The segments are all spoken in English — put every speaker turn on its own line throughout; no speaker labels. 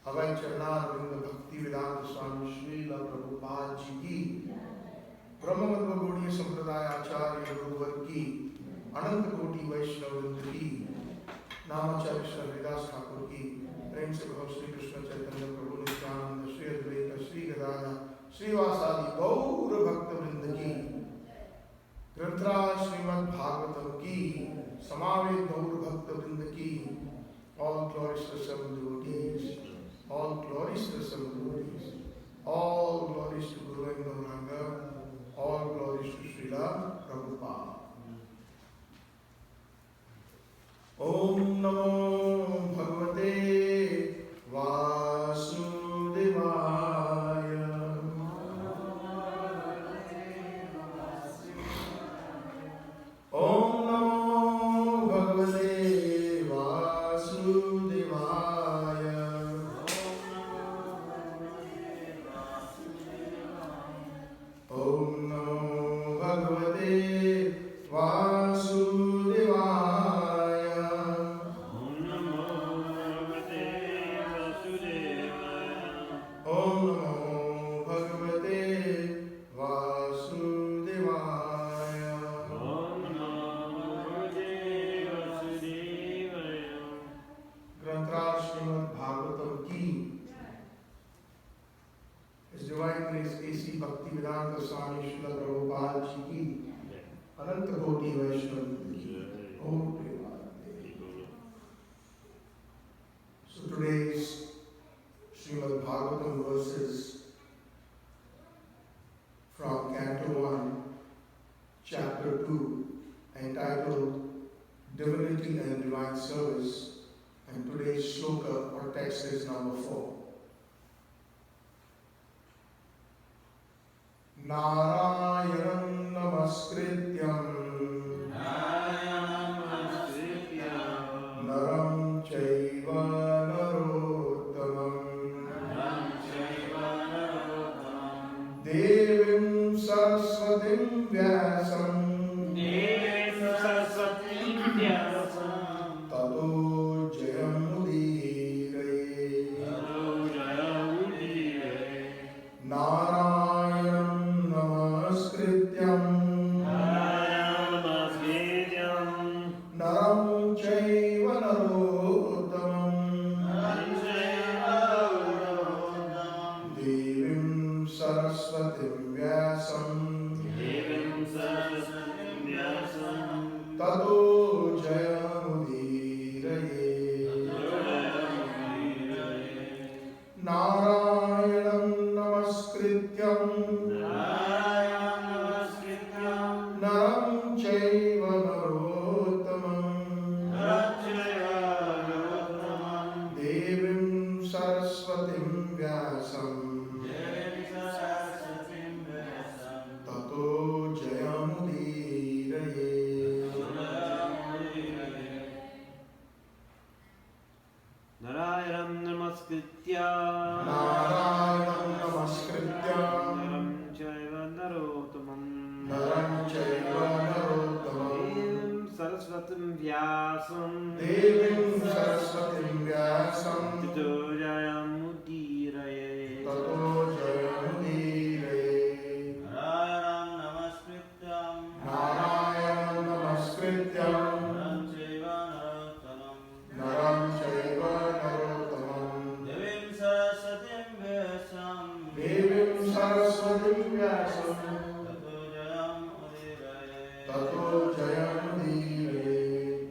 हवाई चरणारविंद भक्ति वेदांत स्वामी श्रीला प्रभुपाद जी की, ब्रह्ममत्व गौड़ीय संप्रदाय आचार्य गुरुवर की, अनंत कोटि वैष्णव वृंद की, नामाचार्य श्री हरिदास ठाकुर की, प्रेम से भगवान श्री कृष्ण चैतन्य प्रभु नित्यानंद श्री अद्वैत श्री गदाधर श्रीवासादि गौर भक्त वृंद की, ग्रंथराज श्रीमद्-भागवतम की, समावेत गौर भक्त वृंद की, all glories to seven devotees, all glories to seven devotees, all glories to Guru and Gauranga, all glories to Śrīla Prabhupada. Om Namo Bhagavate Vasudevaya. Om Namo Bhagavate So today's Śrīmad-Bhāgavatam verses from Canto 1, Chapter 2, entitled Divinity and Divine Service, and today's shloka or text is number 4. Nārāyaṇaṁ namaskṛtya naraṁ caiva narottamam devīṁ sarasvatīṁ vyāsaṁ tato jayam udīrayet nārāyaṇaṁ namaskṛtya naraṁ caiva narottamam devīṁ sarasvatīṁ vyāsaṁ tato jayam udīrayet nārāyaṇaṁ namaskṛtya naraṁ caiva narottamam devīṁ sarasvatīṁ vyāsaṁ tato jayam udīrayet.
Narayaṇaṁ namaskṛtya
Nārāyaṇaṁ namaskṛtya
naraṁ caiva narottamam
naraṁ caiva narottamam
devīṁ sarasvatīṁ vyāsaṁ
devīṁ sarasvatīṁ vyāsaṁ
tato jayam udīrayet
tato jayam udīrayet. Nārāyaṇaṁ namaskṛtya naraṁ caiva narottamam devīṁ sarasvatīṁ vyāsaṁ tato jayam udīrayet.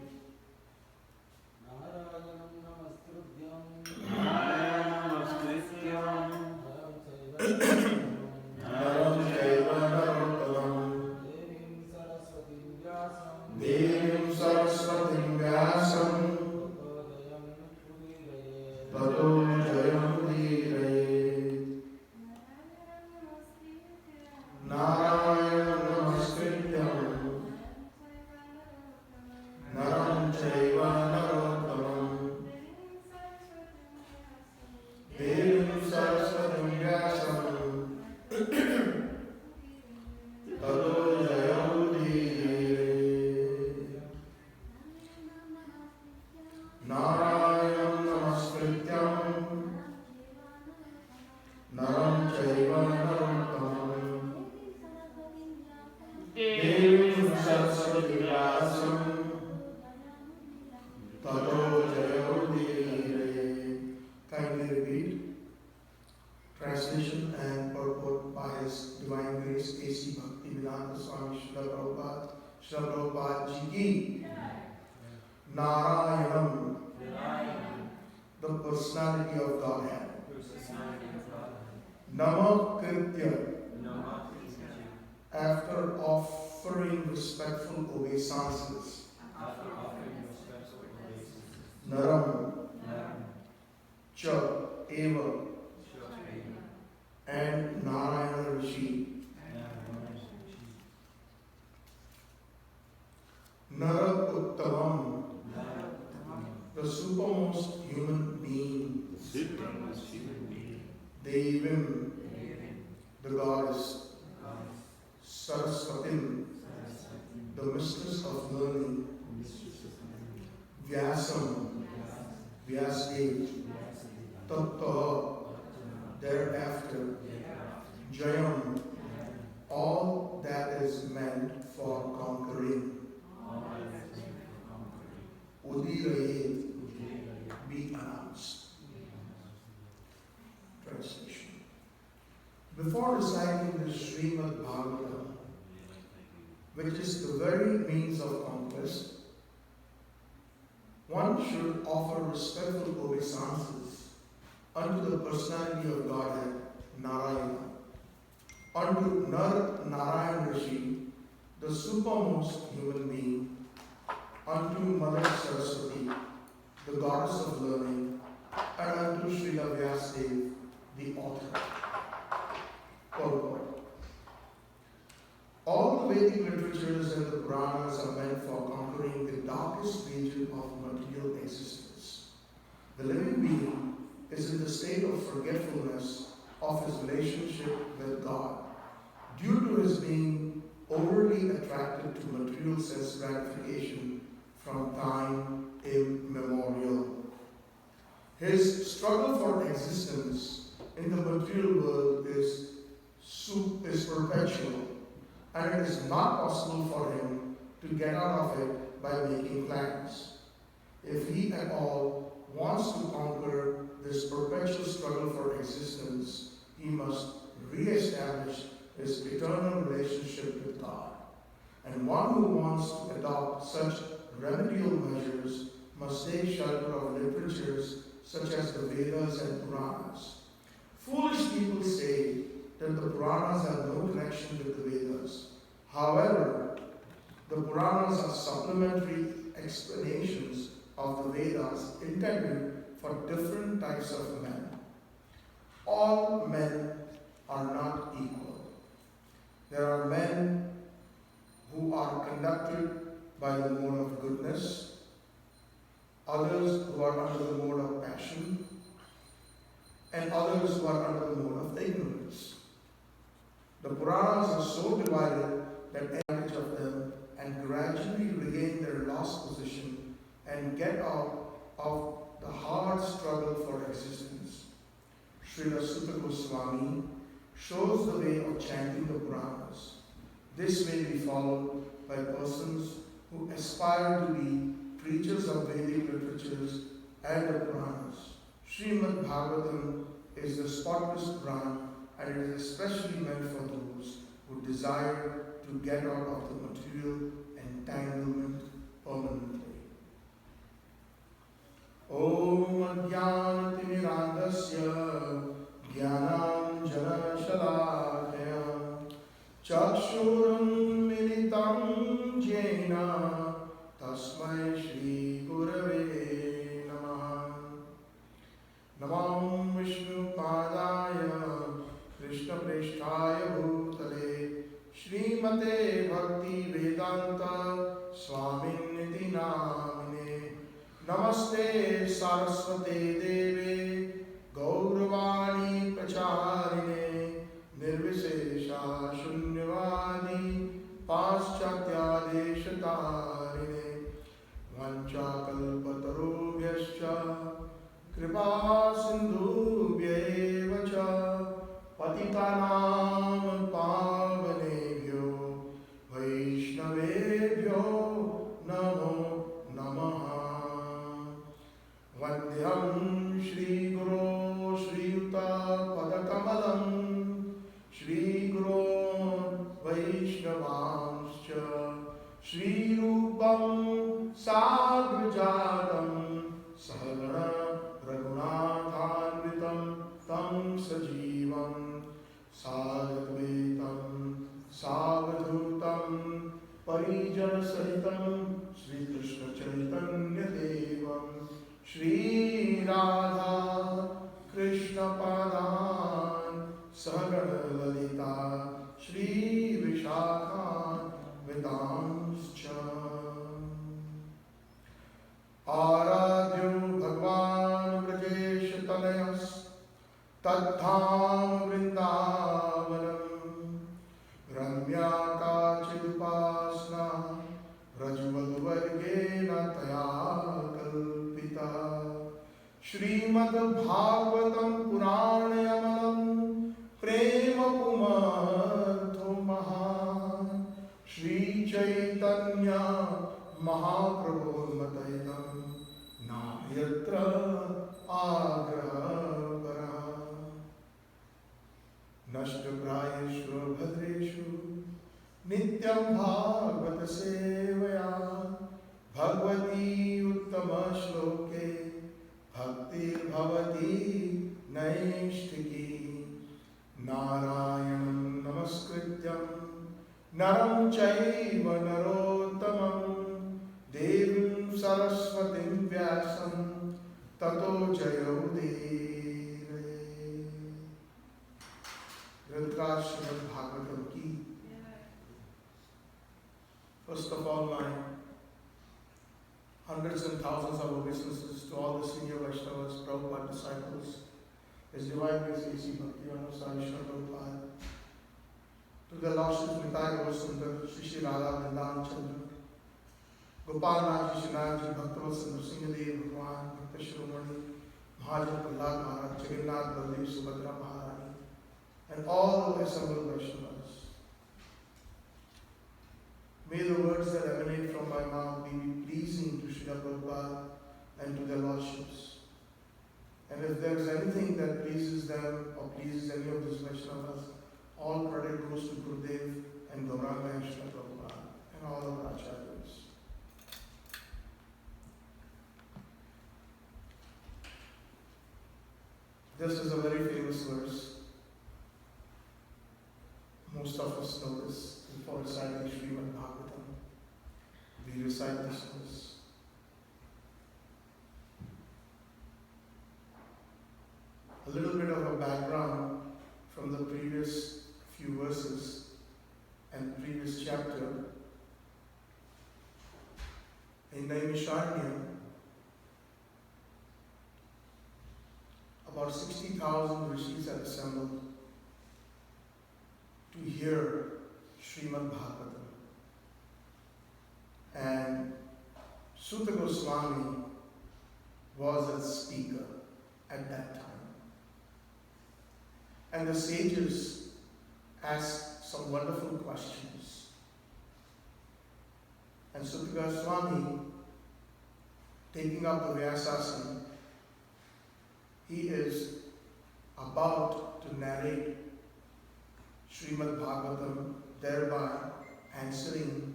nārāyaṇaṁ, the personality of Godhead. Namaskṛtya, after offering respectful obeisances. Naraṁ, caiva, and nārāyaṇa Ṛṣi. narottamam, the supermost human being. Devīṁ, the goddess. Sarasvatīṁ, the mistress of learning. Vyāsaṁ, Vyāsadeva. Tato, thereafter. Jayam, all that is meant for conquering. Udīrayet, be announced. Translation. Before reciting the Śrīmad-Bhāgavatam, which is the very means of conquest, one should offer respectful obeisances unto the personality of Godhead, Narayana, unto Nara-nārāyaṇa Ṛṣi, the supermost human being, unto Mother Sarasvatī, the goddess of learning, and unto Śrīla Vyāsadeva, the author. Purport. All the Vedic literatures and the Puranas are meant for conquering the darkest region of material existence. The living being is in the state of forgetfulness of his relationship with God, due to his being overly attracted to material sense gratification from time immemorial. His struggle for existence in the material world is perpetual, and it is not possible for him to get out of it by making plans. If he at all wants to conquer this perpetual struggle for existence, he must re-establish his eternal relationship with God. And one who wants to adopt such remedial measures must take shelter of literatures such as the Vedas and Puranas. Foolish people say that the Puranas have no connection with the Vedas. However, the Puranas are supplementary explanations of the Vedas intended for different types of men. All men are not equal. There are men who are conducted by the mode of goodness, others who are under the mode of passion, and others who are under the mode of ignorance. The Puranas are so divided that advantage of them and gradually regain their lost position and get out of the hard struggle for existence. Śrīla Goswami shows the way of chanting the Puranas. This may be followed by persons who aspire to be preachers of Vedic literatures and the Puranas. Śrīmad-Bhāgavatam is the spotless Purana, and it is especially meant for those who desire to get out of the material entanglement permanently. Om Adhyānatimirandasya Jnanam Jana Shalakaya Chakshuram Militam Jena Tasmai Shri Gurave Namaha. Namam Vishnu Padaya Krishna Presthaya Bhutale Shrimate Bhakti Vedanta Swaminiti Namine Namaste Sarasvatī Deve Gauravani Pracharine Nirvisesha Shunyavadi Paschatya Deshatarine Vanchakalpatarubhyascha Kripa Sindhubhya Vacha Patitanam Pavanebhyo Vaishnavebhyo Namo Namaha. Vandyam Shri Guru Shri Yuta Padakamalam Shri Guru Vaishnavamscha Shri Rupam Sagraja Shri Radha Krishna Padan Sagana Lalita Shri Vishakha Vidanscha Aradhyo Bhagwan Brajesh Tanayas Tadham Vrindavanam Ramya Kachidupasna Rajvadvargena Taya Kalpita Śrīmad-Bhāgavatam Purāṇayamalam Prema Pumartho Mahan Shri Chaitanya Mahaprabhu Matayam Nayatra Agra Para Nashtaprayeshu Bhadreshu Nityam Bhagavata Sevaya Bhagavati Uttama Shloke Bhaktir Bhavati Naishtiki Nārāyaṇaṁ namaskṛtya naraṁ caiva narottamam devīṁ sarasvatīṁ vyāsaṁ tato udīrayet. Śrīmad-Bhāgavatam ki. First of all, my hundreds and thousands of obeisances to all the senior Vaishnavas, Prabhupada disciples, His Divine Grace A.C. Bhaktivinoda Swami Srila Prabhupada, to the Lordship Nitai Gosundar, Shri Radha Vrindavan Chandra, Gopal Naji, Shinaji, Bhaktavat Sundar Singhadev, Bhagwan, Bhakta Shiromani, Mahajan Prahlad Maharaj, Jagannath Baldev, Subhadra Maharani, and all the assembled Vaishnavas. May the words that emanate from my mouth be pleasing to Srila Prabhupada and to their Lordships. And if there is anything that pleases them or pleases any of these Vaishnavas, all credit goes to Gurudev and Gauranga and Srila Prabhupada and all of our acharyas. This is a very famous verse. Most of us know this. Before reciting Śrīmad-Bhāgavatam, we recite this verse. A little bit of a background from the previous few verses and previous chapter. In Naimisharanya, about 60,000 rishis had assembled to hear Śrīmad-Bhāgavatam. And Sutta Goswami was a speaker at that time. And the sages asked some wonderful questions. And Sutta Goswami, taking up the vyāsaṁ, he is about to narrate Śrīmad-Bhāgavatam, thereby answering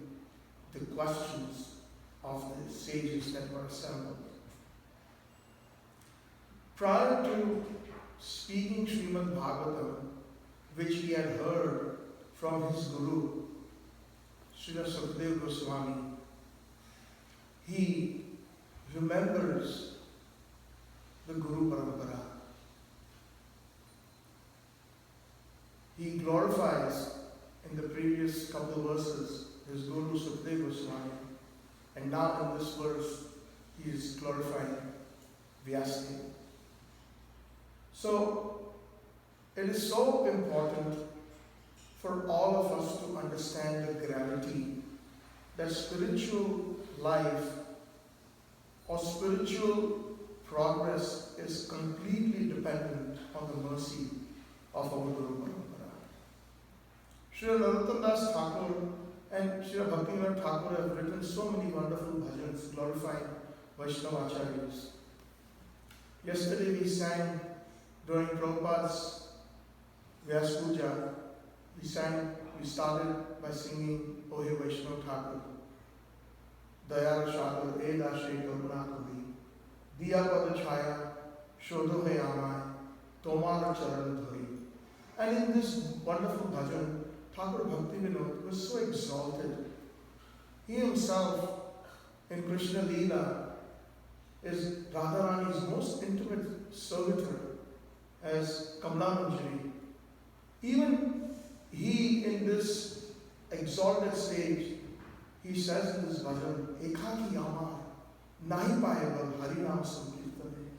the questions of the sages that were assembled. Prior to speaking Śrīmad-Bhāgavatam, which he had heard from his Guru, Srila Sukadeva Goswami, he remembers the Guru Paramapara. He glorifies in the previous couple of verses his Guru Sukadeva Goswami, and now in this verse he is glorifying Vyāsadeva. So it is so important for all of us to understand the gravity that spiritual life or spiritual progress is completely dependent on the mercy of our Guru Paramapara. Srila Narottam Das Thakur and Srila Bhaktivinoda Thakur have written so many wonderful bhajans glorifying Vaishnava Acharyas. Yesterday we sang during Prabhupada's Vyas Puja, we started by singing O He Vaishnava Thakur, Dayara Shakur, E Dashe Karuna Kuri, Diya Pada Chaya, Shodho He Amai, Tomar Charan Dhuri. And in this wonderful bhajan, Thakur Bhaktivinoda was so exalted. He himself, in Krishna Leela, is Radharani's most intimate servitor as Kamlamanjari. Even he, in this exalted stage, he says in this bhajan, Ekaki Amar, Nahi Payabal Harinam Sankirtane,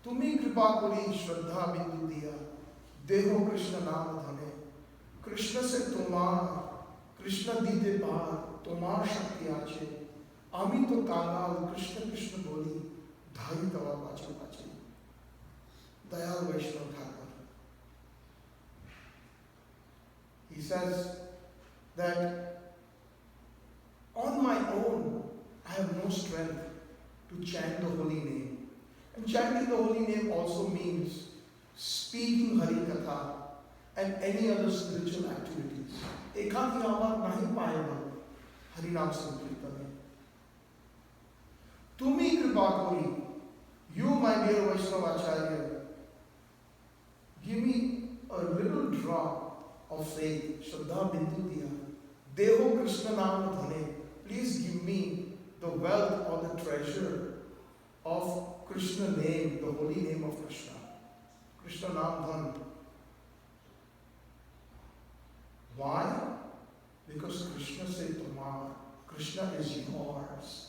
Tumi Kripa Kori Shraddha Bindu Diya, Deho Krishna Nam Dhane, Krishna se Tomar, Krishna Dite Par, Tomar Shakti Ache, Ami to Kanal, Krishna Krishna Boli, Dhari Tava Pache Pache, Dayal Vaishnava Thakur. He says that on my own, I have no strength to chant the holy name. And chanting the holy name also means speaking Hari Katha and any other spiritual activities. Ekaki Amar Nahi Payava Harinam Sankirtane. Tumi Kripa Kori, you, my dear Vaishnava Acharya, give me a little drop of faith, Shraddha Bindu Diya, Deho Krishna Nam Dhane. Please give me the wealth or the treasure of Krishna name, the holy name of Krishna. Krishna Nam Dhan. Why? Because Krishna said Tomar, Krishna is yours.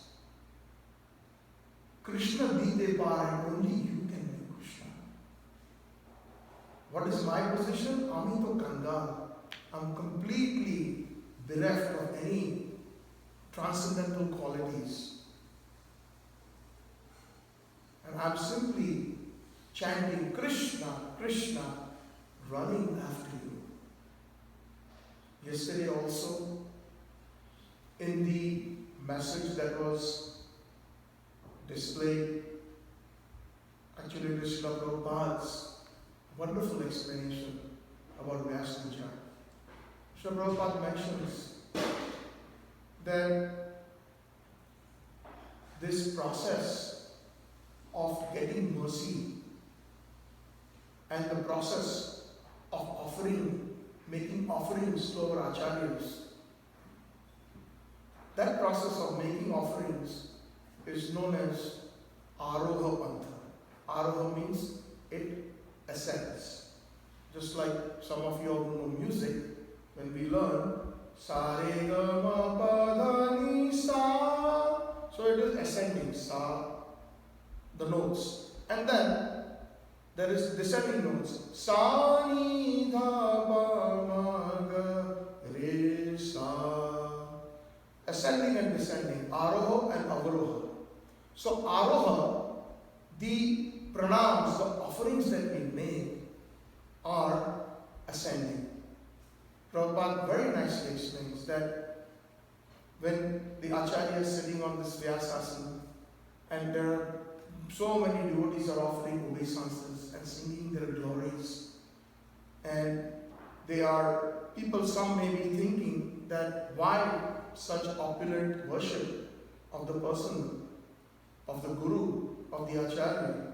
Krishna Dite Par, and only you can be Krishna. What is my position? Amito Kangal. I'm completely bereft of any transcendental qualities. And I'm simply chanting Krishna, Krishna, running after you. Yesterday also, in the message that was displayed, actually it is Śrīla Prabhupada's wonderful explanation about vyāsaṁ. Śrīla Prabhupada mentions that this process of getting mercy and the process of making offerings to our acharyas, that process of making offerings is known as Aroha Pantha. Aroha means it ascends. Just like some of you all know music, when we learn Sa Re Ga Ma Pa Dha Ni Sa, so it is ascending, Sa, the notes. And then there is descending notes. Sa Ni Dha Pa Ma Ga Re Sa. Ascending and descending, Aroha and Avaroha. So Aroha, the pranams, the offerings that we make are ascending. Prabhupada very nicely explains that when the Acharya is sitting on this vyāsasana and there are so many devotees are offering obeisances and singing their glories, and they are, people, some may be thinking that why such opulent worship of the person, of the Guru, of the Acharya.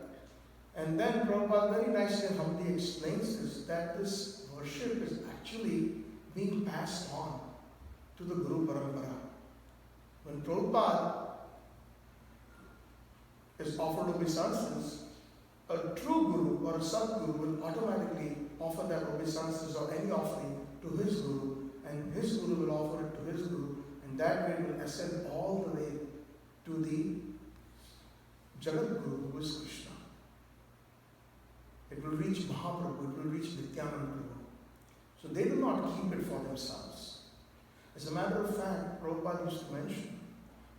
And then Prabhupada very nicely and humbly explains this, that this worship is actually being passed on to the Guru Paramapara. When Prabhupada is offered obeisances, a true Guru or a Sadguru will automatically offer that obeisances or any offering to his Guru, and his Guru will offer it to his Guru, and that way it will ascend all the way to the Jagat Guru, who is Krishna. It will reach Mahaprabhu, it will reach Nityananda Prabhu. So they do not keep it for themselves. As a matter of fact, Prabhupada used to mention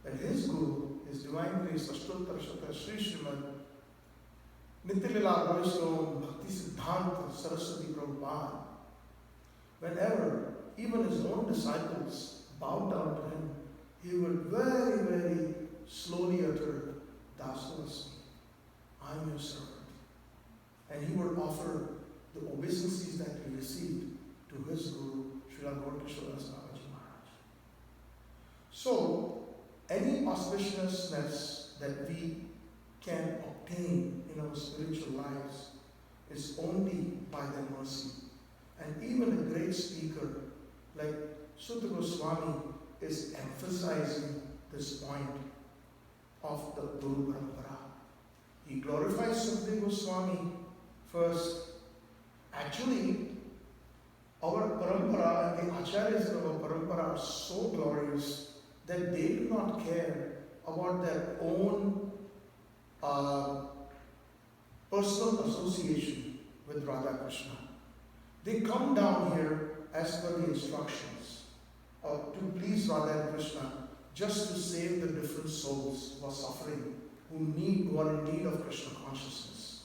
that his Guru, his Divine Grace, Ashtottara Shata Sri Śrīmad, Nityalila Vaishnava Bhakti Siddhanta Sarasvatī Prabhupada, whenever even his own disciples bowed down to him, he would very, very slowly utter, Dasavasmi, I am your servant. And he would offer the obeisances that he received to his Guru, Śrīla Vyāsadeva Maharaj. So, any auspiciousness that we can obtain in our spiritual lives is only by their mercy. And even a great speaker like Sutta Goswami is emphasizing this point of the Guru Paramapara. He glorifies Sukadeva Goswami first. Actually, our parampara and the acharyas of our parampara are so glorious that they do not care about their own personal association with Radha Krishna. They come down here as per the instructions to please Radha and Krishna, just to save the different souls who are suffering, who are in need of Krishna consciousness.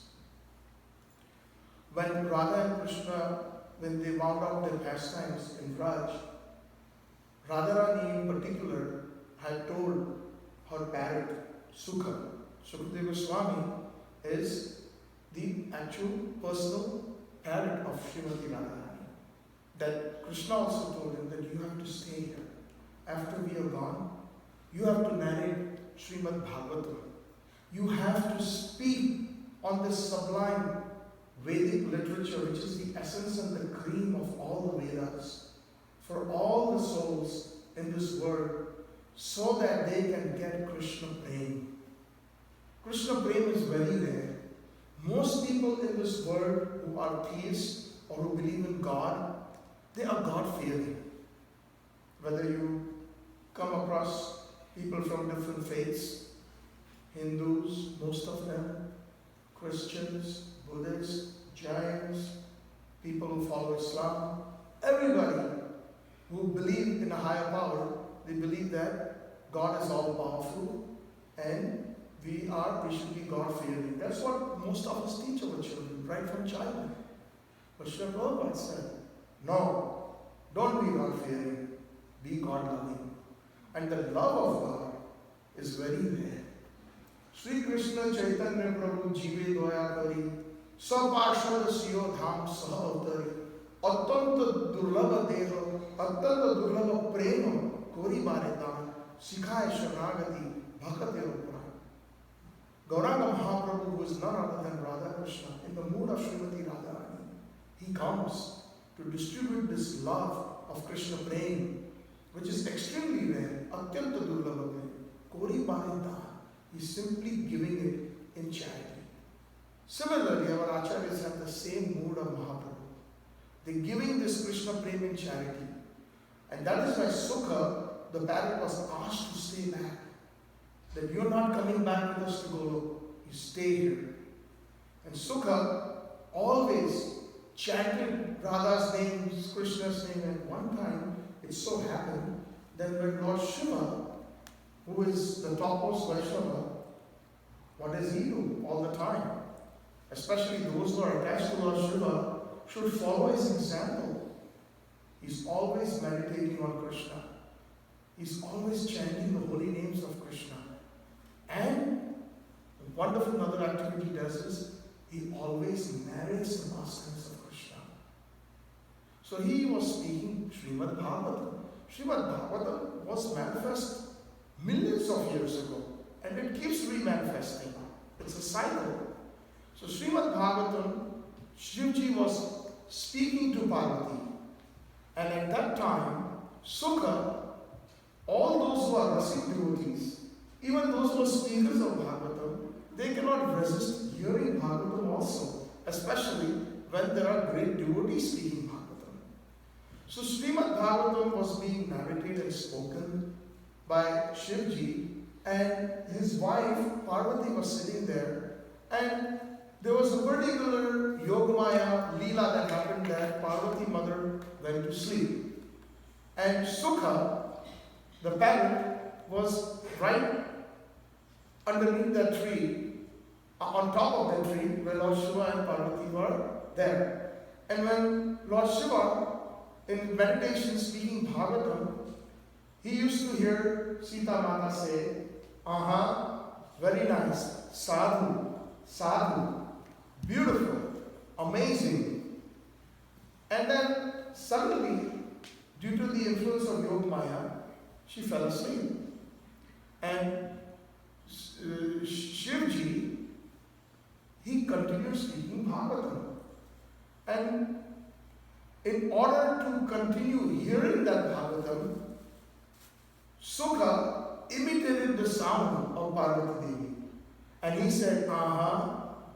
When Radha and Krishna, when they wound up their pastimes in Braj, Radharani in particular had told her parrot, Sukha. Sukadeva Goswami is the actual personal parrot of Srimati Radharani. That Krishna also told him that you have to stay here. After we are gone, you have to narrate Śrīmad-Bhāgavatam. You have to speak on this sublime Vedic literature, which is the essence and the cream of all the Vedas, for all the souls in this world, so that they can get Krishna Prem. Krishna Prem is very rare. Most people in this world who are theists or who believe in God, they are God-fearing. Whether you come across people from different faiths, Hindus, most of them, Christians, Buddhists, Jayams, people who follow Islam, everybody who believe in a higher power, they believe that God is all powerful and we should be God-fearing. That's what most of us teach our children right from childhood. But Śrīla Prabhupada said, no, don't be God-fearing, be God-loving. And the love of God is very rare. Sri Krishna Chaitanya Prabhu Jive Doya Kari Saparshad Siyo Dham Saha Avtari Attanta Durlabha Deha Attanta Durlabha Prema Kori Bharetan Sikhaya Sharnagati Bhakate Upra. Gauranga Mahaprabhu, who is none other than Radha Krishna, in the mood of Srimati Radharani, he comes to distribute this love of Krishna Prem, which is extremely rare, Atyanta Durlabha Kori Bharetan. He's simply giving it in charity. Similarly, our acharyas have the same mood of Mahaprabhu. They're giving this Krishna Prem in charity. And that is why Sukha, the parrot, was asked to stay back. That you're not coming back with us to Golok. You stay here. And Sukha always chanted Radha's name, Krishna's name. And one time, it so happened that when Lord Shiva, who is the topmost Vaishnava, what does he do all the time? Especially those who are attached to Lord Shiva should follow his example. He's always meditating on Krishna. He's always chanting the holy names of Krishna. And the wonderful another activity he does is, he always narrates the pastimes of Krishna. So he was speaking Śrīmad-Bhāgavatam. Śrīmad-Bhāgavatam was manifest millions of years ago, and it keeps remanifesting. It's a cycle. So Śrīmad-Bhāgavatam, Shivji was speaking to Parvati, and at that time, Sukha, all those who are Rasik devotees, even those who are speakers of Bhagavatam, they cannot resist hearing Bhagavatam also, especially when there are great devotees speaking Bhagavatam. So Śrīmad-Bhāgavatam was being narrated and spoken by Shivji, and his wife Parvati was sitting there, and there was a particular Yogamaya Leela that happened that Parvati mother went to sleep. And Sukha, the parrot, was right underneath that tree, on top of that tree, where Lord Shiva and Parvati were there. And when Lord Shiva, in meditation speaking Bhagavatam, he used to hear Sita Mata say, very nice, sadhu, sadhu, beautiful, amazing. And then suddenly, due to the influence of Yogamaya, she fell asleep. And Shivji, he continued speaking Bhagavatam. And in order to continue hearing that Bhagavatam, Sukha imitated the sound of Parvati Devi. And he said,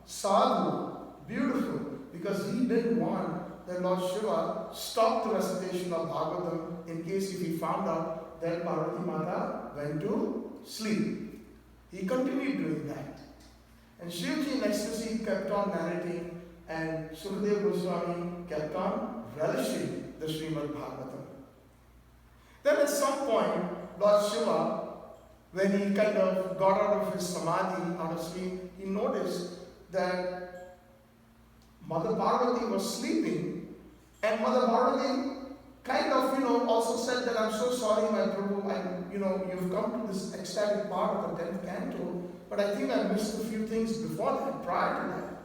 sadhu, beautiful, because he didn't want that Lord Shiva stop the recitation of Bhagavatam in case if he found out that Parvati Mata went to sleep. He continued doing that. And Shivji in ecstasy kept on narrating, and Sukadeva Goswami kept on relishing the Śrīmad-Bhāgavatam. Then at some point, Lord Shiva, when he kind of got out of his samadhi, out of sleep, he noticed that Mother Parvati was sleeping, and Mother Parvati kind of, also said that, I'm so sorry, my Prabhu, you've come to this ecstatic part of the 10th canto, but I think I missed a few things before that, prior to that.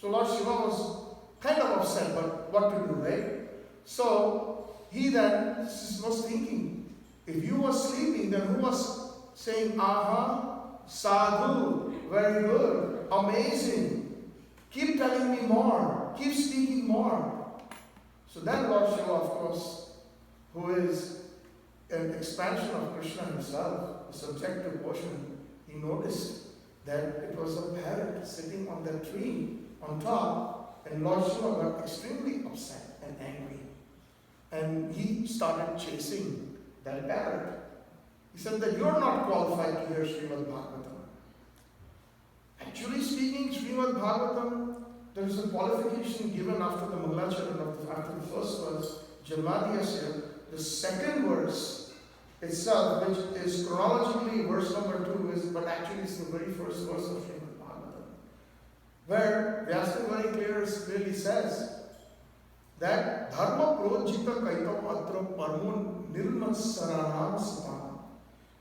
So Lord Shiva was kind of upset, but what to do, right? So he then was thinking, if you were sleeping, then who was saying, sadhu, very good, amazing, keep telling me more, keep speaking more. So then Lord Shiva, of course, who is an expansion of Krishna himself, the subjective portion, he noticed that it was a parrot sitting on that tree on top, and Lord Shiva got extremely upset and angry. And he started chasing that parrot. He said that you're not qualified to hear Śrīmad-Bhāgavatam. Actually speaking, Śrīmad-Bhāgavatam, there is a qualification given after the Mangalacharan, after the first verse, Janmadhyasya. The second verse itself, which is chronologically verse number 2, but actually it's the very first verse of Śrīmad-Bhāgavatam, where Vyāsadeva very clearly says that dharma projita caiva atra parmo nirmansarānaṁ.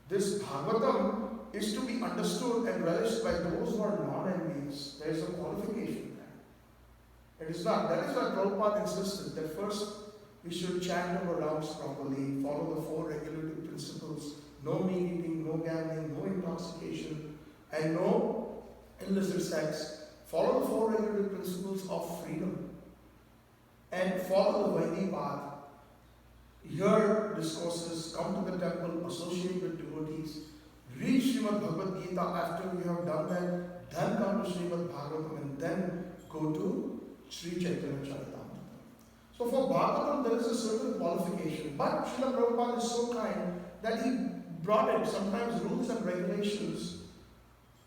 This Bhagavatam is to be understood and relished by those who are non-envious. There is a qualification there. It is not. That is why Prabhupada insisted that first we should chant our rounds properly, follow the 4 regulative principles, no meat eating, no gambling, no intoxication, and no illicit sex. Follow the 4 regulative principles of freedom, and follow the Vaidhi path. Hear discourses, come to the temple, associate with devotees, read Śrīmad-Bhagavad Gita. After we have done that, then come to Śrīmad-Bhāgavatam, and then go to Sri Chaitanya Charitamrita. So for Bhagavatam there is a certain qualification, but Śrīla Prabhupada is so kind that he brought it, sometimes rules and regulations.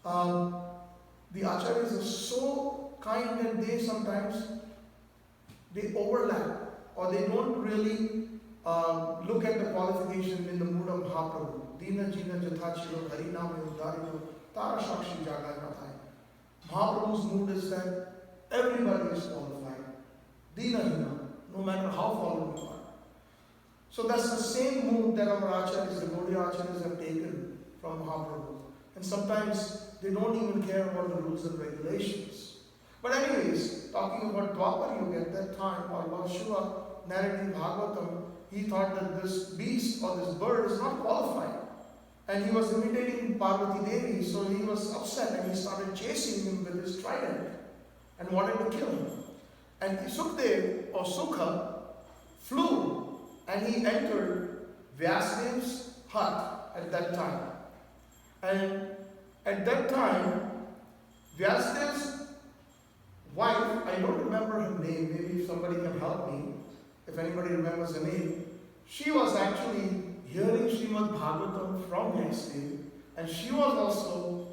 The acharyas are so kind that they sometimes overlap, or they don't really look at the qualification in the mood of Mahaprabhu. Dina Jina Jathachilo Harinam Udarino Tara Shakshi Jagai Mathai. Mahaprabhu's mood is that everybody is qualified. Dina Hina, no matter how fallen you are. So that's the same mood that our acharyas, the Gaudiya acharyas, have taken from Mahaprabhu. And sometimes they don't even care about the rules and regulations. But anyways, talking about Dwapar Yuga, at that time, while Lord Shiva narrating Bhagavatam, he thought that this beast or this bird is not qualified. And he was imitating Parvati Devi, so he was upset and he started chasing him with his trident and wanted to kill him. And Sukdev or Sukha flew and he entered Vyasadeva's hut at that time. And at that time, Vyasadeva's wife, I don't remember her name, maybe if somebody can help me, if anybody remembers the name, she was actually hearing Śrīmad-Bhāgavatam from Vyasadeva, and she was also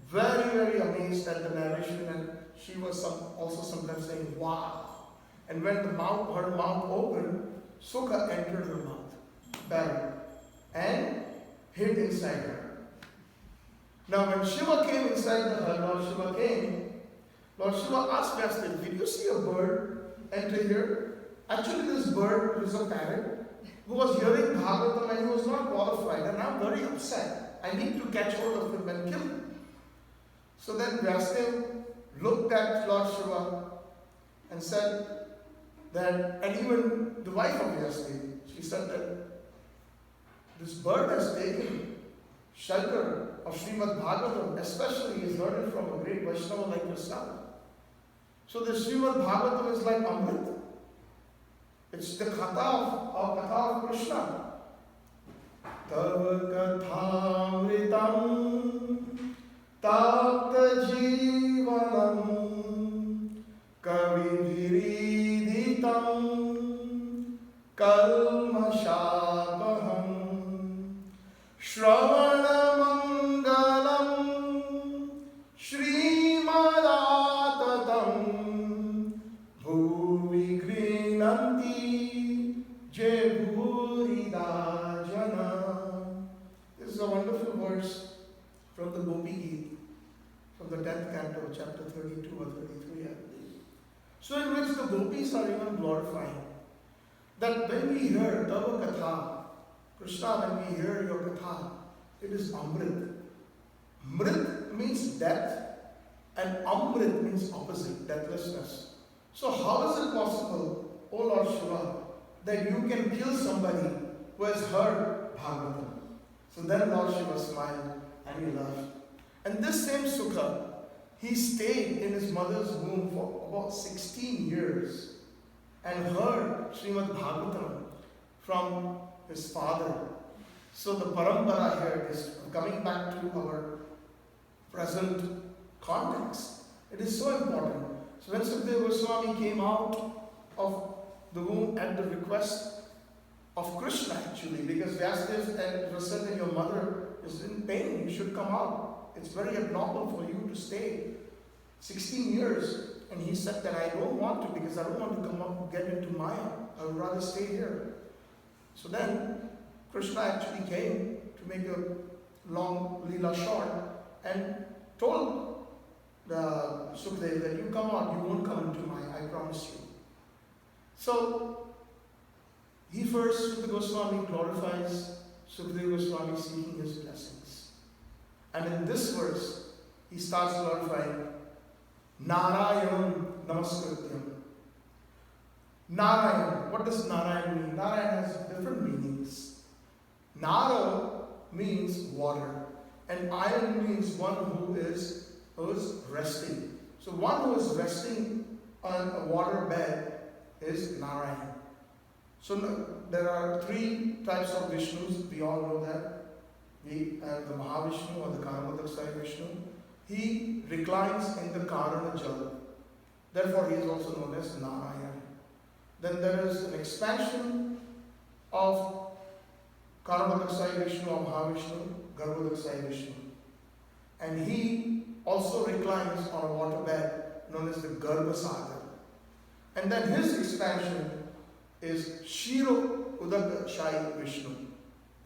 very, very amazed at the narration, and she was also sometimes saying, wow. And when her mouth opened, Sukha entered her mouth, buried, and hid inside her. Now when Shiva came inside her, Lord Shiva came, Lord Shiva asked Vyasadeva, did you see a bird enter here? Actually this bird is a parrot who was hearing Bhagavatam and he was not qualified, and I'm very upset. I need to catch hold of him and kill him. So then Vyasadeva looked at Lord Shiva and said that, and even the wife of Vyasadeva, she said that this bird has taken shelter of Śrīmad-Bhāgavatam, especially is heard it from a great Vaishnava like yourself. So the Śrīmad-Bhāgavatam is like Amrit. It's the katha of Krishna. Tava kathamritam tapta jivanam kavidiriditam kalmashabaham Shravanamangalam Śrīmad-Bhāgavatam Bhuvi Grinanti Jebhuridajana. This is a wonderful verse from the Gopi Gita, from the 10th Canto, chapter 32 or 33, I believe. So in which the Gopis are even glorifying that when we hear Tava Katha, Krishna, when we hear your Katha, it is Amrit. Mrit means death and Amrit means opposite, deathlessness. So how is it possible, O Lord Shiva, that you can kill somebody who has heard Bhagavatam? So then Lord Shiva smiled and he laughed. And this same Sukha, he stayed in his mother's womb for about 16 years and heard Śrīmad-Bhāgavatam from his father. So the parampara here is coming back to our present context. It is so important. So when Sukadeva Goswami came out of the womb at the request of Krishna actually, because Vyasadeva said that your mother is in pain, you should come out. It's very abnormal for you to stay 16 years. And he said that I don't want to, because I don't want to come up get into Maya. I would rather stay here. So then Krishna actually came, to make a long lila short, and told Sukadeva that you come out, you won't come into Maya, I promise you. So he first, Sukadeva Goswami, glorifies Sukadeva Goswami seeking his blessings. And in this verse, he starts glorifying nārāyaṇaṁ namaskṛtya. Narayan, what does Narayan mean? Narayan has different meanings. Nara means water, and ayan means one who is resting. So one who is resting on a water bed is Narayan. So there are three types of Vishnus, we all know that. We have the Mahavishnu or the Karmadakshai Vishnu. He reclines in the Karana Jal. Therefore he is also known as Narayan. Then there is an expansion of Karmadakshai Vishnu or Mahavishnu, Garbhodakshai Vishnu. And he also reclines on a waterbed known as the Garbhasagar. And then his expansion is Shiro Udakshai Vishnu,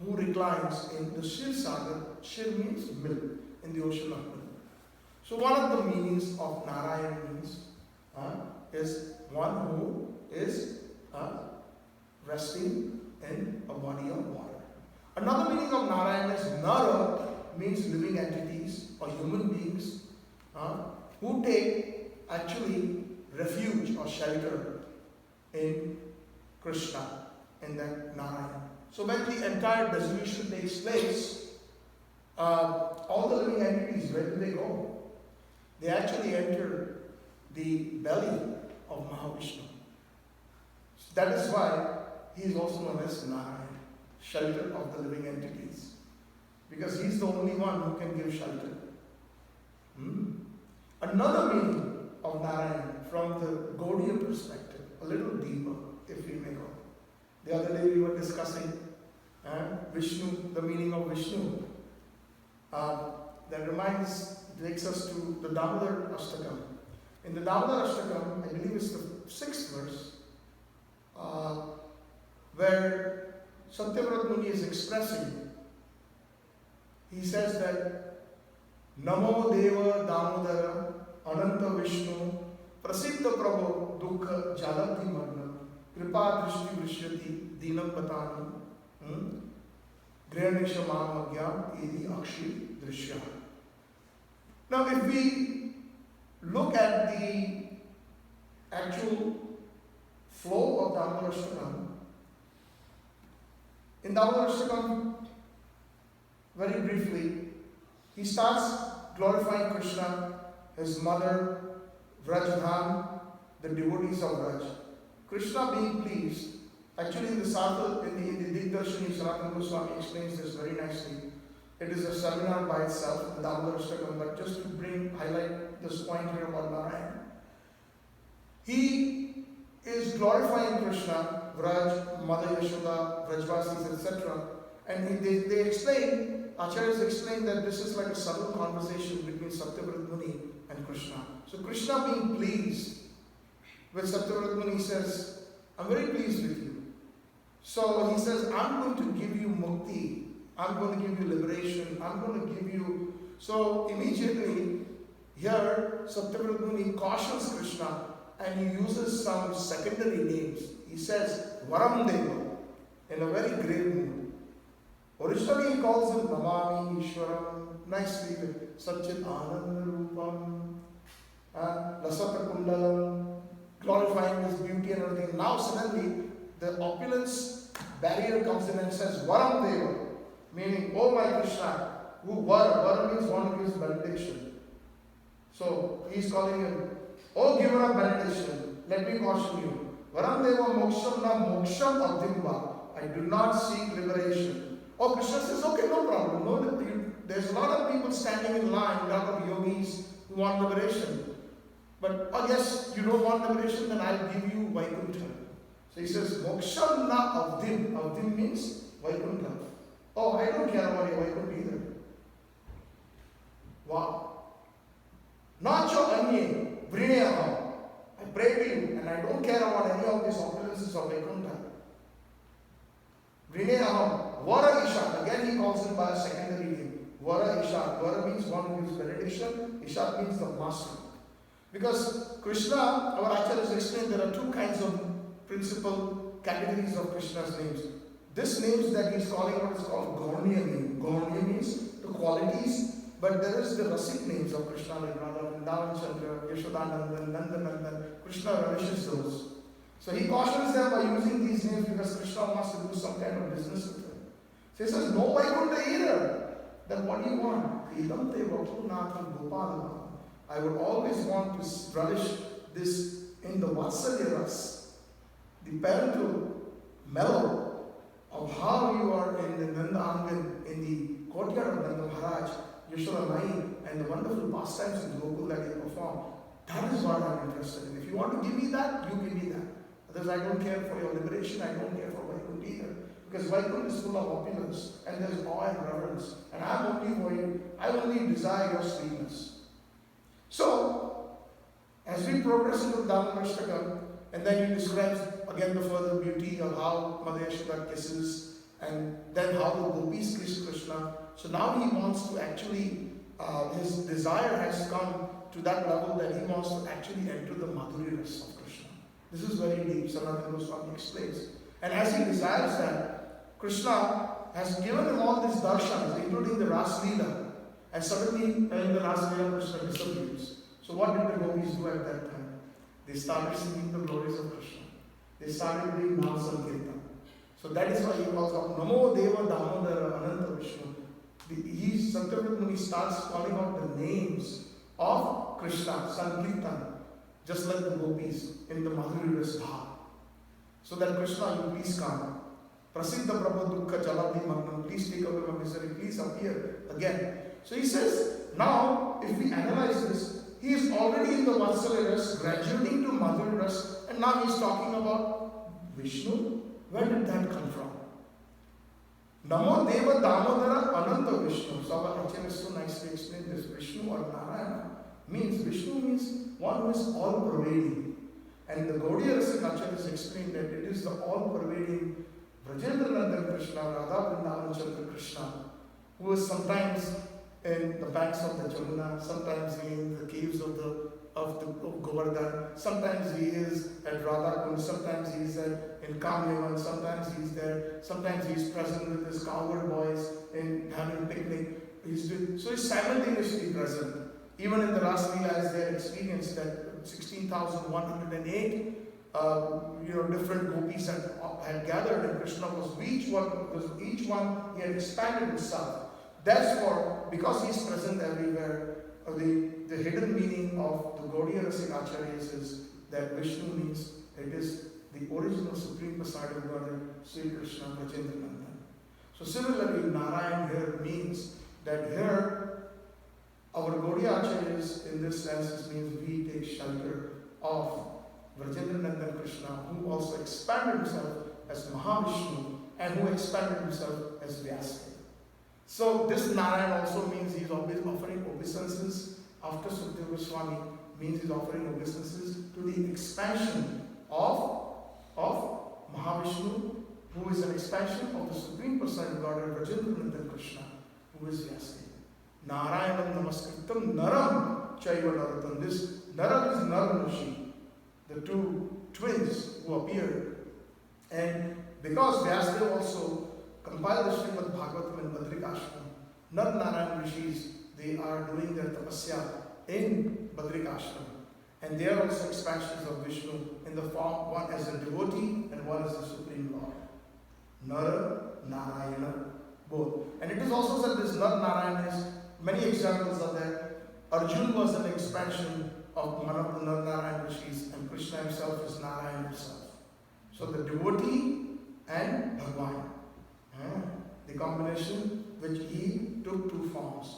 who reclines in the Shir Sagar. Shir means milk, in the ocean of milk. So one of the meanings of Narayan means is one who is resting in a body of water. Another meaning of Narayan is Nara, means living entities or human beings who take actually refuge or shelter in Krishna, in that Narayan. So when the entire dissolution takes place, all the living entities, where do they go? They actually enter the belly of Mahavishnu. That is why he is also known as Narayan, shelter of the living entities. Because he is the only one who can give shelter. Another meaning of Narayan from the Gaudiya perspective, a little deeper, if we may go. The other day we were discussing Vishnu, the meaning of Vishnu. That takes us to the Damodar Ashtakam. In the Damodar Ashtakam, I believe it's the 6th verse, where Satyavrat Muni is expressing, he says that Namo Deva Damodara Ananta Vishnu Prasiddha Prabhu Dukha Jalati Magna Kripa Drishti Vishyati Dinam Patani Grihanisha Mahamagya Edi Akshi Drishya. Now if we look at the actual flow of Damodar Ashtakam, in Damodar Ashtakam, very briefly, he starts glorifying Krishna, his mother, Vrajadhan, the devotees of Vraj. Krishna being pleased, actually in the Digdarshani, Sanatana Goswami explains this very nicely, It is a seminar by itself, the Dhamma-rastakam, but just to highlight this point here about Narayan. He is glorifying Krishna, Vraj, Mother Yashoda, Vrajvasis, etc. And they explain, Acharyas explain that this is like a subtle conversation between Satyavrat Muni and Krishna. So Krishna being pleased with Satyavrat Muni says, I'm very pleased with you. So he says, I'm going to give you mukti. I'm going to give you liberation. I'm going to give you... So immediately, here, Satyavrat Muni cautions Krishna and he uses some secondary names. He says, Varam Deva, in a very grave mood. Originally he calls him Namami Ishwaram, nicely, Satchitananda Rupam, Lasata Kundalam, glorifying his beauty and everything. Now suddenly, the opulence barrier comes in and says, Varam Deva, meaning, oh my Krishna, who Vara means one who gives benediction. So he's calling him, oh giver of benediction, let me caution you. Varam Deva Moksham na Moksham Adimva. I do not seek liberation. Oh, Krishna says, okay, no problem. No, there's a lot of people standing in line, a lot of yogis who want liberation. But, oh yes, you don't want liberation, then I'll give you Vaikuntha. So he says, Moksham na Avdim. Avdim means Vaikuntha. Oh, I don't care about your Vaikuntha either. Wow. Nacho Anye, Vrindavan. I pray to you, and I don't care about any of these opulences of Vaikuntha. Vrindavan, Vara Ishat. Again he calls him by a secondary name. Vara Ishat. Vara means one who gives benediction. Ishat means the master. Because Krishna, our Acharyas explained, there are two kinds of principal categories of Krishna's names. This names that he is calling out is called Gaurniya name. Gaurniya means the qualities, but there is the Rasik names of Krishna like Radha, Vrindavan Chandra, Yashodanandan, Nandanandan. Krishna relishes those. So he cautions them by using these names because Krishna wants to do some kind of business with them. So he says, no Vaikuntha either. Then what do you want? I would always want to relish this in the Vatsalya Ras, the parental mellow of how you are in the Nanda Angan, in the courtyard of Nanda Maharaj, Yashoda Mai, and the wonderful pastimes in Gokul that you perform. That is what I'm interested in. If you want to give me that, you give me that. Otherwise, I don't care for your liberation, I don't care for Vaikuntha either. Because Vaikuntha is full of opulence, and there's awe and reverence. And I'm only for you, I only desire your sweetness. So, as we progress into the Dhamma-rastakam, and then he describes again the further beauty of how Mother Yashoda kisses, and then how the gopis kiss Krishna. So now he wants to actually, his desire has come to that level that he wants to actually enter the Madhurya Ras of Krishna. This is very deep, Sanatana Goswami explains. And as he desires that, Krishna has given him all these darshans, including the Ras Leela. And suddenly, in the Ras Leela, Krishna disappears. So what did the gopis do at that time? They started singing the glories of Krishna. They started doing Nam Sankirtan. So that is why he calls out Namo Deva Damodara Ananta Vishnu. Satyavrat Muni starts calling out the names of Krishna, Sankirtan, just like the gopis in the Madhurya Ras Bhav. So that Krishna, you please come. Prasiddha Prabhu Dukkha Jalabhi Magnam, please take away my misery, please appear again. So he says, now if we analyze this, he is already in the Vatsalya Ras, graduating to Madhurya Ras, and now he is talking about Vishnu. Where did that come from? Namo Deva Damodara Ananta Vishnu. So our Acharyas so nicely explained this. Vishnu or Narayana means, Vishnu means one who is all-pervading. And the Gaudiya Rasik Acharyas explained that it is the all-pervading Vrajendranandan Krishna, Radha Vrindavan Chandra Krishna, who is sometimes in the banks of the Jamuna, sometimes in the caves of Govardhan, sometimes he is at Radha Kund, sometimes he is in Kamyavan, sometimes he is there, sometimes he is present with his cowherd boys in having picnic. So he's simultaneously present. Even in the Ras Leela, as they experienced that 16,108 different gopis had gathered, and Krishna was each one he had expanded himself. Therefore, because he is present everywhere, the hidden meaning of the Gaudiya Rasik Acharyas is that Vishnu means it is the original Supreme Personality of Godhead, Sri Krishna Vrajendranandan. So similarly, Narayan here means that here our Gaudiya Acharyas in this sense means we take shelter of Virgina Krishna, who also expanded himself as Mahavishnu and who expanded himself as Vyāsadeva. So this Narayan also means he is always offering obeisances. After Sukadeva Goswami means he is offering obeisances to the expansion of Mahavishnu, who is an expansion of the Supreme Personality of Godhead, Virgina Krishna, who is Vyāsadeva. Nārāyaṇaṁ namaskṛtya naraṁ caiva narottamam. This Nara is Nara-nārāyaṇa Ṛṣi, the two twins who appeared. And because Vyāsadeva also compiled the Śrīmad-Bhāgavatam in Badrikashram, Nara-nārāyaṇa Ṛṣis, they are doing their tapasya in Badrikashram. And they are also expansions of Vishnu in the form, one as a devotee and one as the Supreme Lord. Nara-nārāyaṇa, both. And it is also said this Nara-nārāyaṇa is, many examples are there. Arjuna was an expansion of one of the Nara-nārāyaṇa Ṛṣis, and Krishna himself is Narayan himself. So the devotee and Bhagwan, the combination which he took two forms.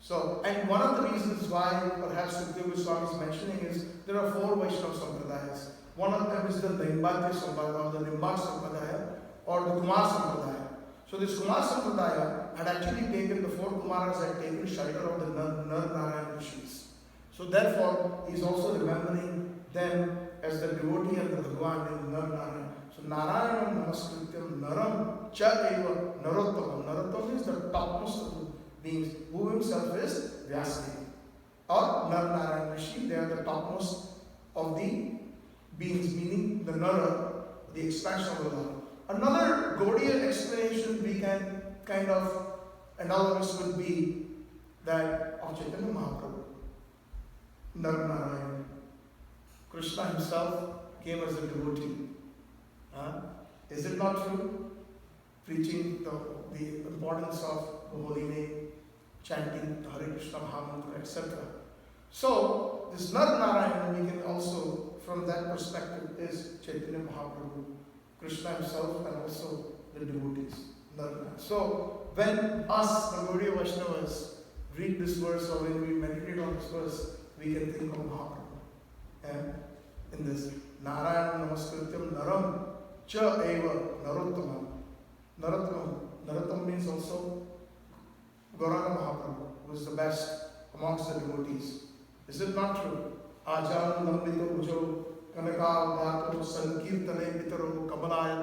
So, and one of the reasons why perhaps Sukadeva Goswami is mentioning is there are four Vaishnava Sampradayas. One of them is the Nimbadya Sampradaya, or the Nimbad Sampradaya, or the Kumar Sampradaya. So this Kumar Sampradaya had actually taken, the four Kumaras had taken shelter of the Nara-nārāyaṇa Ṛṣis. So therefore, he is also remembering them as the devotee and the Bhagwan in Nara-nārāyaṇa. So nārayaṇaṁ namaskṛtya naraṁ caiva narottamam. Narottamam is the topmost of the beings, who himself is Vyāsadeva. Or Nara-nārāyaṇa Ṛṣi, they are the topmost of the beings, meaning the Nara, the expansion of the Nara. Another Gaudiya explanation we can kind of analogous would be that of Chaitanya Mahaprabhu. Nara-nārāyaṇa. Krishna himself came as a devotee. Is it not true? Preaching the importance of the holy name, chanting the Hare Krishna Mahamantra, etc. So, this Nara-nārāyaṇa, we can also, from that perspective, is Chaitanya Mahaprabhu, Krishna himself, and also the devotees. Nara-nārāyaṇa. So, when us, the Gaudiya Vaishnavas, read this verse or when we meditate on this verse, we can think of Mahaprabhu. And in this, Nārayaṇaṁ namaskṛtya naraṁ caiva narottamam. Narottamam means also Gauranga Mahaprabhu, who is the best amongst the devotees. Is it not true? Ajam lambito bhujo kanaka dato sankirtane pitaro kamalaya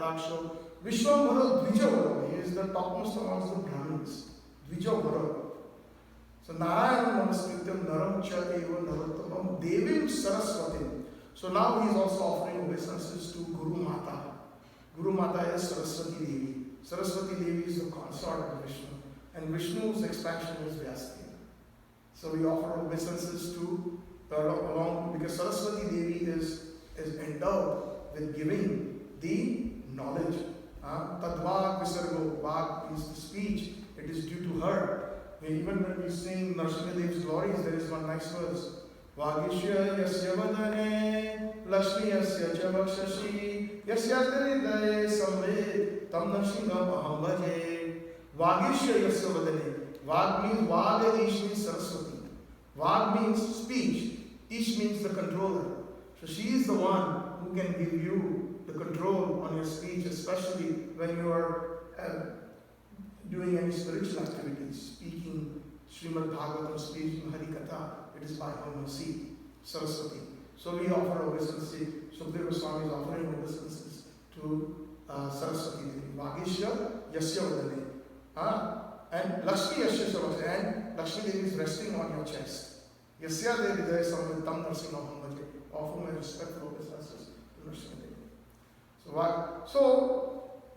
Vishwamara Dvijavara. He is the topmost amongst the Brahmins. Dvijavara. So Nārayaṇaṁ namaskṛtya naraṁ caiva narottamam devīṁ sarasvatīṁ. So now he is also offering obeisances to Guru Mata. Guru Mata is Sarasvatī Devi. Sarasvatī Devi is the consort of Vishnu. And Vishnu's expansion is Vyāsadeva. So we offer obeisances to along, because Sarasvatī Devi is endowed with giving the knowledge. Tadvāg visargo, Vāg means the speech, it is due to her. Even when we sing Narasimhadeva's glories, there is one nice verse. Vāgishya yasya vadane, Lakshmi yasya cha vakshashi, yasya hridaye samved, tam narsimham aham bhaje. Vāgishya yasya vadane. Vāg means Vāg, and Ish means Sarasvatī. Vāg means speech, Ish means the controller. So she is the one who can give you the control on your speech, especially when you are doing any spiritual activities, speaking Śrīmad-Bhāgavatam, speaking Harikatha. It is by her mercy, Sarasvatī. So we offer obeisances. Sukadeva Goswami is offering obeisances to Sarasvatī Devi. Vāgishya yasya vadane. And Lakshmi yasya savasya. And Lakshmi Devi is resting on your chest. Yasya Devi hridaye samved tam narsimham bhaje. Offer my respectful obeisances to Lakshmi Devi. So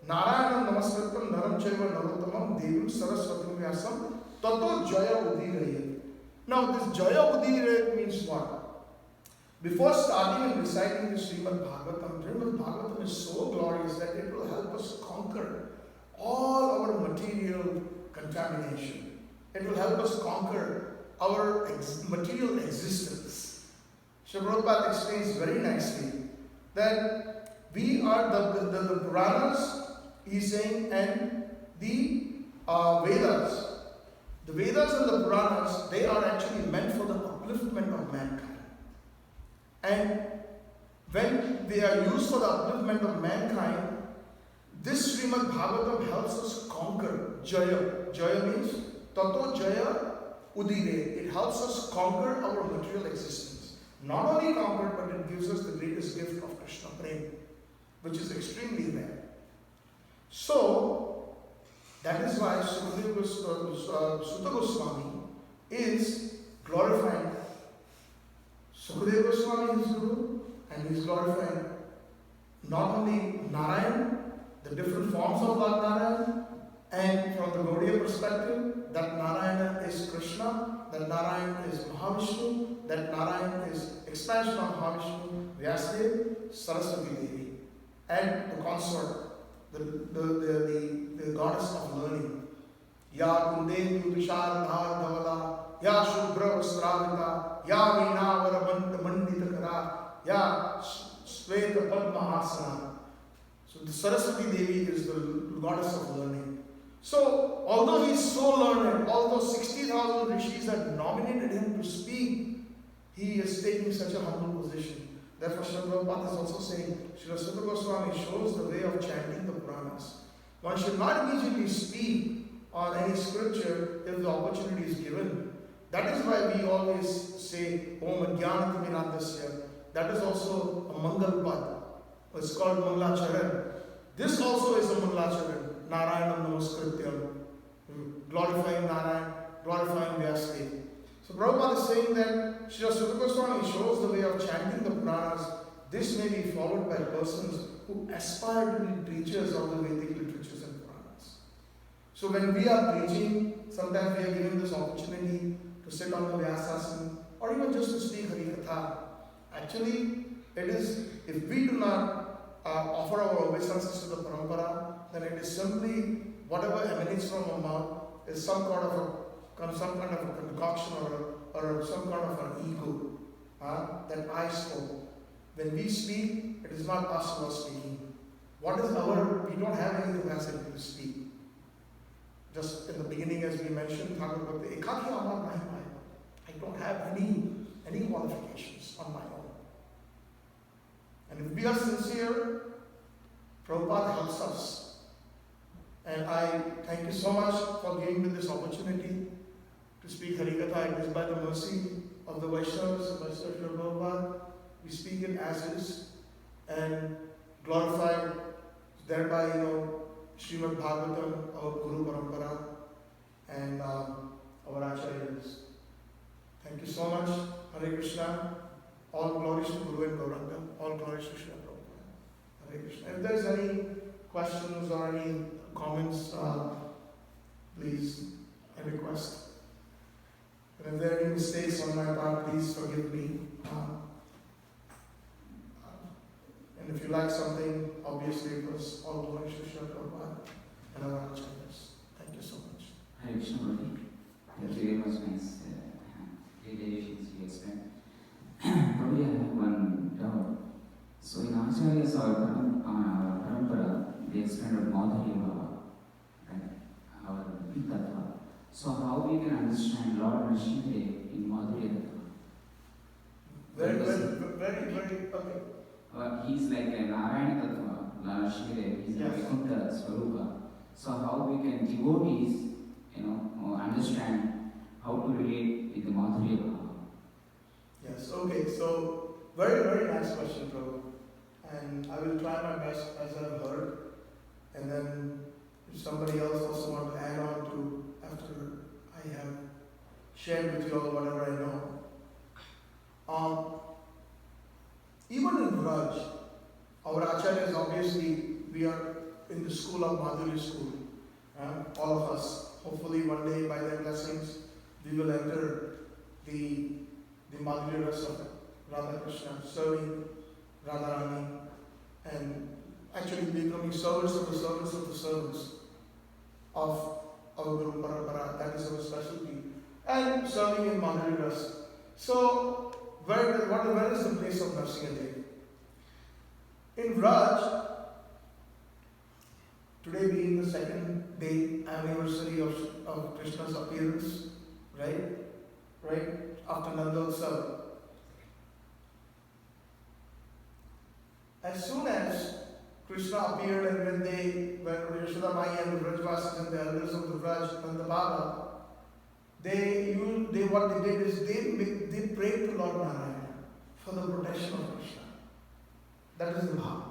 Nārayaṇaṁ namaskṛtya naraṁ caiva narottamam devīṁ sarasvatīṁ vyāsaṁ tato jayam udīrayet. Now this jayam udīrayet means what? Before starting and reciting the Śrīmad-Bhāgavatam, Śrīmad-Bhāgavatam is so glorious that it will help us conquer all our material contamination. It will help us conquer our material existence. Srila Prabhupada explains very nicely that we are the Puranas, he is saying, and the Vedas. The Vedas and the Puranas, they are actually meant for the upliftment of mankind. And when they are used for the upliftment of mankind, this Śrīmad-Bhāgavatam helps us conquer jayam. Jayam means tato, jaya, udīrayet. It helps us conquer our material existence. Not only conquer, but it gives us the greatest gift of Krishna Prem, which is extremely rare. So, that is why Sutta Goswami is glorifying Sukadeva Goswami, his Guru, and he is glorifying not only Narayan, the different forms of Lord Narayan, and from the Gaudiya perspective, that Narayana is Krishna, that Narayan is Mahavishnu, that Narayan is expansion of Mahavishnu, Vyāsadeva, Sarasvatī Devi, and the consort, the goddess of learning. Ya Kundevi Tushar Dhar Dhavala, Ya Shubhra Vastravita, Ya Veenavara Mandita Kara, Ya Sveta Padmahasana. So the Sarasvatī Devi is the goddess of learning. So, although he is so learned, although 60,000 rishis had nominated him to speak, he is taking such a humble position. Therefore, Śrīla Prabhupada is also saying, Śrīla Sutta Goswami shows the way of chanting the Puranas. One should not immediately speak on any scripture if the opportunity is given. That is why we always say, Om Ajnana Timirandasya. That is also a Mangal Pad. It's called Mangalacharan. This also is a Mangalacharan. Nārāyaṇaṁ namaskṛtya, glorifying Narayan, glorifying Vyāsadeva. So Prabhupada is saying that Śrīla Sutta Goswami shows the way of chanting the Puranas. This may be followed by persons who aspire to be preachers of the Vedic literatures and Puranas. So when we are preaching, sometimes we are given this opportunity to sit on the vyāsaṁ or even just to speak Harikatha. Actually, it is, if we do not offer our obeisances to the Parampara, then it is simply whatever emanates from our mouth is some kind of a concoction or some kind of an ego that I spoke. When we speak, it is not us who are speaking. What is our? We don't have any capacity to speak. Just in the beginning, as we mentioned, I don't have any qualifications on my own. And if we are sincere, Prabhupada helps us. And I thank you so much for giving me this opportunity to speak Harikatha. It is by the mercy of the Vaishnavas, by Sri Prabhupada. We speak it as is and glorify thereby, Śrīmad-Bhāgavatam, our Guru Paramapara, and our Acharyas. Thank you so much. Hare Krishna. All glories to Guru and Gauranga. All glories to Srila Prabhupada. Hare Krishna. If there's any questions or any comments, please, I request. And if there are any mistakes on my part, please forgive me. And if you like something, obviously it was all glory to Srila Prabhupada and our acharyas. Thank you so much.
Hare Krishna, Prabhu. Thank you very much, nice relations you explained. Probably I have one doubt. So in acharyas or Parampara, they explained about Madhurya Bhava, right? Our tato. So how we can understand Lord Narasimha in Madhurya Tattva?
Very, okay.
He's like a nārāyaṇa Tattva, Narasimha, he's a Vaikuntha Swarupa. So how we can devotees, understand how to relate with the Madhurya Bhava?
Yes, okay, so very, very nice question, Prabhu. And I will try my best as I've heard. And then if somebody else also wants to add on to after I have shared with you all whatever I know. Even in Raj, our acharyas, obviously, we are in the school of Madhurya school. All of us, hopefully one day by their blessings, we will enter the Madhurya Rasa of Radha Krishna, serving Radharani, and actually becoming servants of the servants of the servants of our Guru Paramapara. That is our specialty. And serving in Madhurya Rasa. So, where is the place of Narasimha Dev? In Raj, Today being the second day anniversary of Krishna's appearance, right? After Nandotsav. As soon as Krishna appeared and when Yashoda Mai and the Vrajvasis and the elders of the Vraj and the Baba, what they did is they prayed to Lord Narayana for the protection of Krishna. That is the bhav.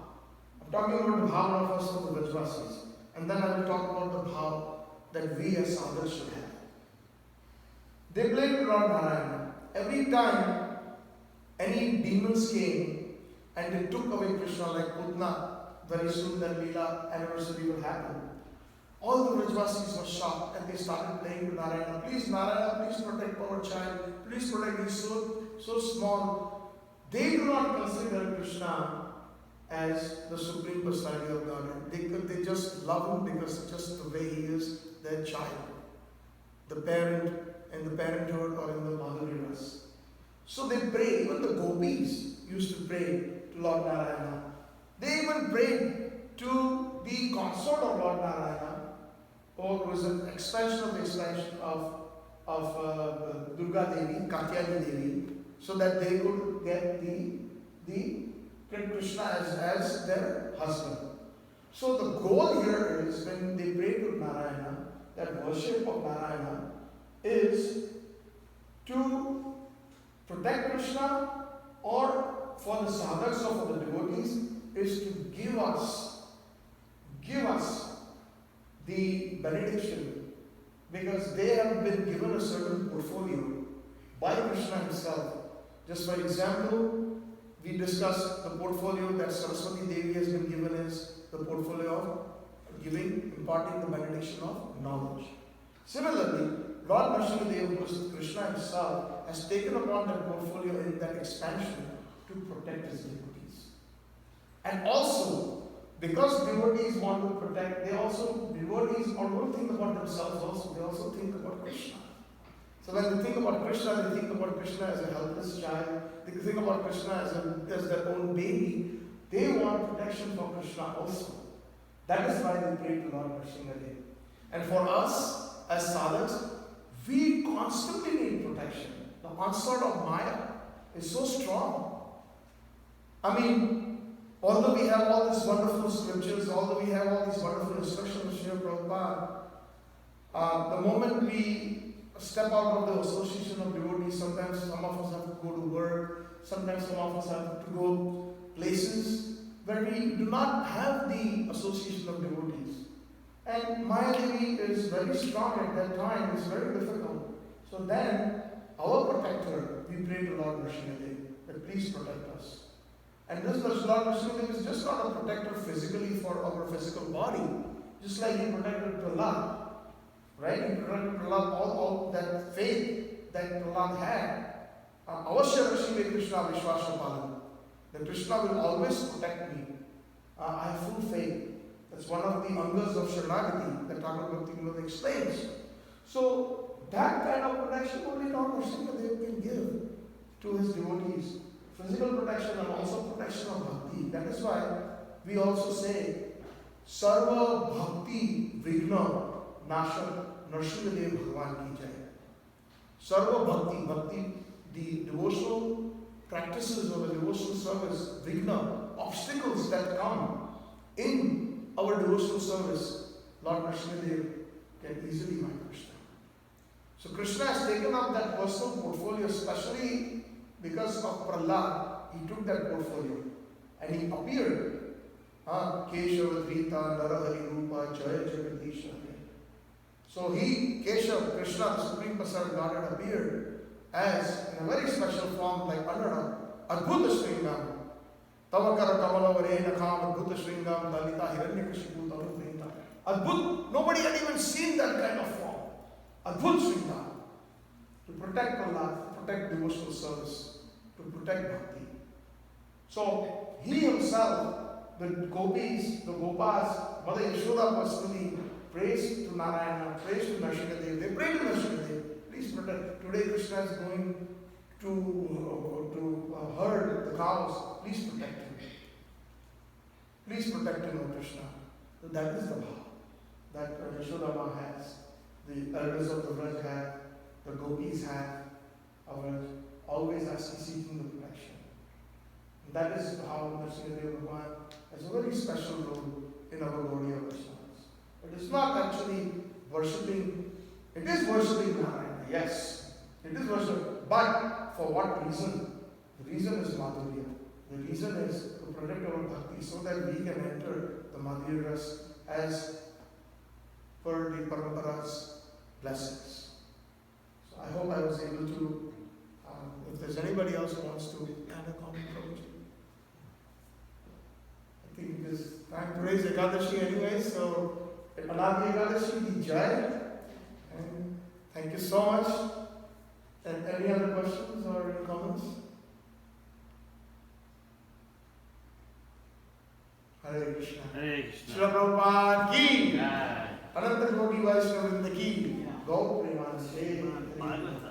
I'm talking about the bhav first of the Vrajvasis, and then I will talk about the bhav that we as sadhus should have. They prayed to Lord Narayana. Every time any demons came and they took away Krishna, like Putna, very soon that Leela anniversary will happen. All the Vrajvasis were shocked and they started praying to Narayana. Please, Narayana, please protect our child. Please protect him. So small. They do not consider Krishna as the Supreme Personality of Godhead. They just love him because just the way he is their child. The parent in the parenthood or in the motherly race. So they pray. Even the gopis used to pray to Lord Narayana. They even prayed to the consort of Lord Narayana, or it was an expansion of Durga Devi, Katyayani Devi, so that they could get the Krishna as their husband. So the goal here is when they pray to Narayana, that worship of Narayana is to protect Krishna, or for the sadhaks or for the devotees is to give us the benediction, because they have been given a certain portfolio by Krishna himself. Just for example, we discussed the portfolio that Sarasvatī Devi has been given is the portfolio of imparting the benediction of knowledge. Similarly, Lord Narasimha, who is Krishna himself, has taken upon that portfolio in that expansion to protect his devotees. And also, because devotees want to protect, devotees don't think about themselves also, they also think about Krishna. So when they think about Krishna, they think about Krishna as a helpless child, they think about Krishna as their own baby. They want protection from Krishna also. That is why they pray to Lord Narasimha. And for us, as sadhaks, we constantly need protection. The onslaught of Maya is so strong. I mean, although we have all these wonderful scriptures, although we have all these wonderful instructions of Śrīla Prabhupada, the moment we step out of the association of devotees, sometimes some of us have to go to work, sometimes some of us have to go places where we do not have the association of devotees. And Maya Devi is very strong at that time, it's very difficult. So then, our protector, we pray to Lord Narasimha that please protect us. And this Lord Narasimha is just not a protector physically for our physical body, just like he protected Prahlad. Right? He protected Prahlad, all that faith that Prahlad had. Avashya Rashime Krishna Vishwasya Palam. That Krishna will always protect me. I have full faith. That's one of the angas of Sharanagati that Bhagavatam explains. So, that kind of protection only Lord Narasimha can give to his devotees. Physical protection and also protection of bhakti. That is why we also say, Sarva Bhakti Vigna Nashak Narasimha Bhagavan ki jai. Sarva Bhakti, the devotional practices of the devotional service, Vigna, obstacles that come in our devotional service, Lord Narasimha can easily find Krishna. So Krishna has taken up that personal portfolio, especially because of Prahlad. He took that portfolio and he appeared. Keshava Dhrita Narahari Rupa Jaya Jagadisha. So Keshav, Krishna, the Supreme Personality of Godhead, appeared as in a very special form, like under Adbhuta Shringam. Tavakara Kamala Varena Kam Adbhuta Shringam Dalita Hiranyakashipu Tavrita. Adbhut, nobody had even seen that kind of form. Adbhut Shringam. To protect Allah, to protect devotional service, to protect bhakti. So he himself, the gopis, the gopas, Mother Yashoda personally prays to Narayana, prays to Narasimha. They pray to Narasimha. Please protect. Today Krishna is going to herd the cows. Please protect him. Please protect him, O Krishna. So that is the bhav that Yashoda has, the elders of the Vraj have, the gopis have, our always asking, seeking the protection. And that is how Narasimha Bhagwan has a very special role in our Gaudiya Vaishnavas. It is not actually worshipping, it is worshipping Narayana, yes, it is worship, but for what reason? The reason is Madhurya. The reason is to protect our bhakti so that we can enter the Madhurya Ras as per the Paramapara's blessings. So I hope I was able to, if there's anybody else who wants to add a comment from you. I think it is time to raise Ekadashi anyway, so Anadi Ekadashi, the Jai. And thank you so much. And any other questions or any comments? Hare Krishna.
Hare Krishna.
Śrīla Prabhupada ki.
Jai.
Ananta Koti Vaishnava Vrinda ki. Gau Premanase.